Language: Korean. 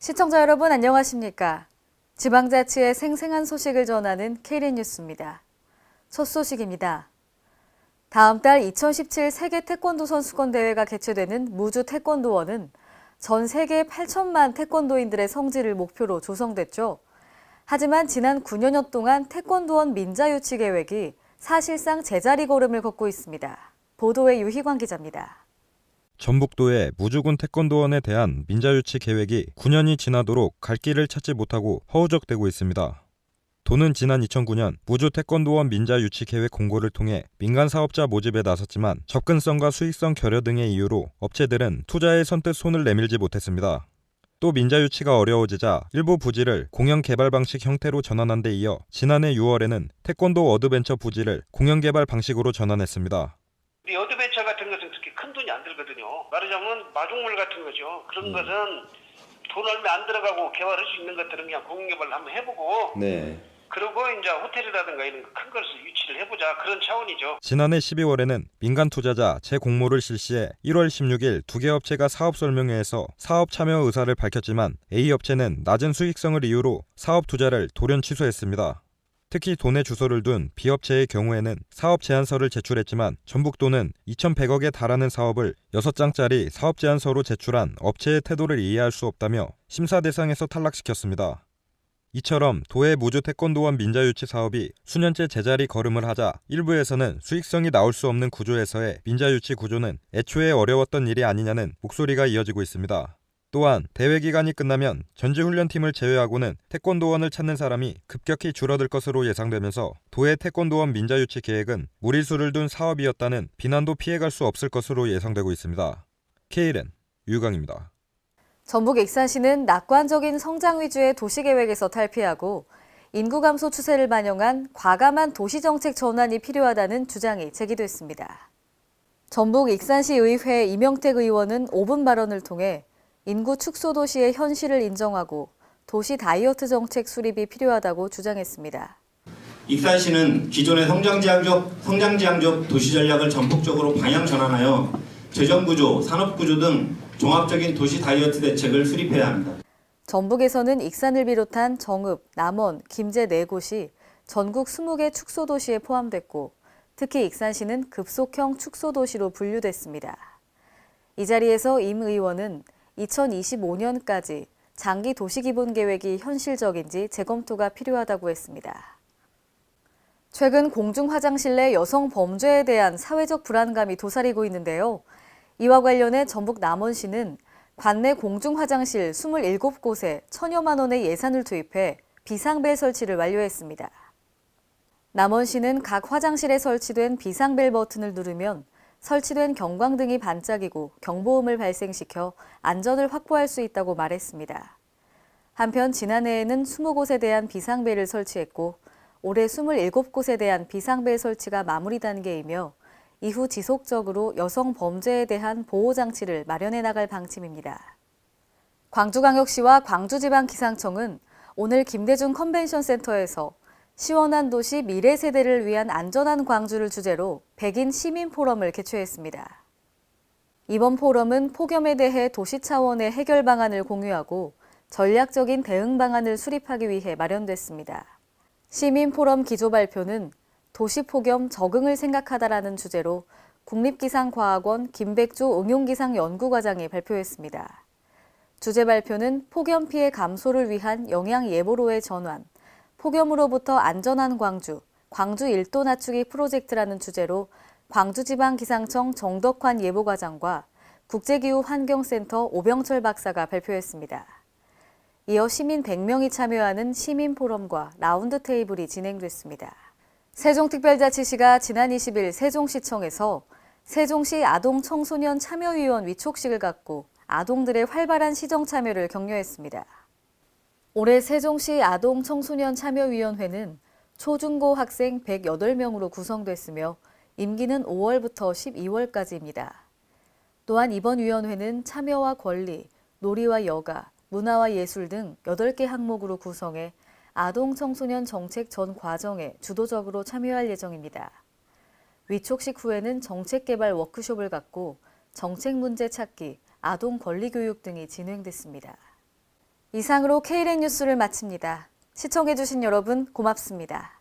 시청자 여러분 안녕하십니까? 지방자치의 생생한 소식을 전하는 KDN 뉴스입니다. 첫 소식입니다. 다음 달 2017 세계 태권도 선수권 대회가 개최되는 무주 태권도원은 전 세계 8천만 태권도인들의 성지를 목표로 조성됐죠. 하지만 지난 9년여 동안 태권도원 민자 유치 계획이 사실상 제자리 걸음을 걷고 있습니다. 보도에 유희광 기자입니다. 전북도의 무주군 태권도원에 대한 민자 유치 계획이 9년이 지나도록 갈 길을 찾지 못하고 허우적대고 있습니다. 도는 지난 2009년 무주 태권도원 민자 유치 계획 공고를 통해 민간 사업자 모집에 나섰지만 접근성과 수익성 결여 등의 이유로 업체들은 투자에 선뜻 손을 내밀지 못했습니다. 또 민자 유치가 어려워지자 일부 부지를 공영 개발 방식 형태로 전환한 데 이어 지난해 6월에는 태권도 어드벤처 부지를 공영 개발 방식으로 전환했습니다. 이 어드벤처 같은 것은 특히 큰 돈이 안 들거든요. 말하자면 마중물 같은 거죠. 그런 것은 돈 얼마 안 들어가고 개발할 수 있는 것들은 그냥 공개발을 한번 해보고 그리고 이제 호텔이라든가 이런 큰 것을 유치를 해보자 그런 차원이죠. 지난해 12월에는 민간 투자자 재공모를 실시해 1월 16일 2개 업체가 사업 설명회에서 사업 참여 의사를 밝혔지만 A업체는 낮은 수익성을 이유로 사업 투자를 돌연 취소했습니다. 특히 도내 주소를 둔 B업체의 경우에는 사업 제안서를 제출했지만 전북도는 2,100억에 달하는 사업을 6장짜리 사업 제안서로 제출한 업체의 태도를 이해할 수 없다며 심사 대상에서 탈락시켰습니다. 이처럼 도의 무주 태권도원 민자 유치 사업이 수년째 제자리 걸음을 하자 일부에서는 수익성이 나올 수 없는 구조에서의 민자 유치 구조는 애초에 어려웠던 일이 아니냐는 목소리가 이어지고 있습니다. 또한 대회 기간이 끝나면 전지훈련팀을 제외하고는 태권도원을 찾는 사람이 급격히 줄어들 것으로 예상되면서 도의 태권도원 민자 유치 계획은 무리수를 둔 사업이었다는 비난도 피해갈 수 없을 것으로 예상되고 있습니다. KDN 유희광입니다. 전북 익산시는 낙관적인 성장 위주의 도시계획에서 탈피하고 인구 감소 추세를 반영한 과감한 도시정책 전환이 필요하다는 주장이 제기됐습니다. 전북 익산시의회 이명택 의원은 5분 발언을 통해 인구 축소 도시의 현실을 인정하고 도시 다이어트 정책 수립이 필요하다고 주장했습니다. 익산시는 기존의 성장지향적 도시 전략을 전폭적으로 방향 전환하여 재정구조, 산업구조 등 종합적인 도시 다이어트 대책을 수립해야 합니다. 전북에서는 익산을 비롯한 정읍, 남원, 김제 4곳이 전국 20개 축소 도시에 포함됐고 특히 익산시는 급속형 축소 도시로 분류됐습니다. 이 자리에서 임 의원은 2025년까지 장기 도시기본계획이 현실적인지 재검토가 필요하다고 했습니다. 최근 공중화장실 내 여성 범죄에 대한 사회적 불안감이 도사리고 있는데요. 이와 관련해 전북 남원시는 관내 공중화장실 27곳에 1,000여만 원의 예산을 투입해 비상벨 설치를 완료했습니다. 남원시는 각 화장실에 설치된 비상벨 버튼을 누르면 설치된 경광등이 반짝이고 경보음을 발생시켜 안전을 확보할 수 있다고 말했습니다. 한편 지난해에는 20곳에 대한 비상벨을 설치했고 올해 27곳에 대한 비상벨 설치가 마무리 단계이며 이후 지속적으로 여성 범죄에 대한 보호장치를 마련해 나갈 방침입니다. 광주광역시와 광주지방기상청은 오늘 김대중 컨벤션센터에서 시원한 도시 미래 세대를 위한 안전한 광주를 주제로 백인 시민 포럼을 개최했습니다. 이번 포럼은 폭염에 대해 도시 차원의 해결 방안을 공유하고 전략적인 대응 방안을 수립하기 위해 마련됐습니다. 시민 포럼 기조 발표는 도시 폭염 적응을 생각하다라는 주제로 국립기상과학원 김백조 응용기상연구과장이 발표했습니다. 주제 발표는 폭염 피해 감소를 위한 영양 예보로의 전환, 폭염으로부터 안전한 광주, 광주 1도 낮추기 프로젝트라는 주제로 광주지방기상청 정덕환 예보과장과 국제기후환경센터 오병철 박사가 발표했습니다. 이어 시민 100명이 참여하는 시민포럼과 라운드 테이블이 진행됐습니다. 세종특별자치시가 지난 20일 세종시청에서 세종시 아동청소년 참여위원 위촉식을 갖고 아동들의 활발한 시정 참여를 격려했습니다. 올해 세종시 아동청소년 참여위원회는 초중고 학생 108명으로 구성됐으며 임기는 5월부터 12월까지입니다. 또한 이번 위원회는 참여와 권리, 놀이와 여가, 문화와 예술 등 8개 항목으로 구성해 아동 청소년 정책 전 과정에 주도적으로 참여할 예정입니다. 위촉식 후에는 정책 개발 워크숍을 갖고 정책 문제 찾기, 아동 권리 교육 등이 진행됐습니다. 이상으로 K랜 뉴스를 마칩니다. 시청해주신 여러분 고맙습니다.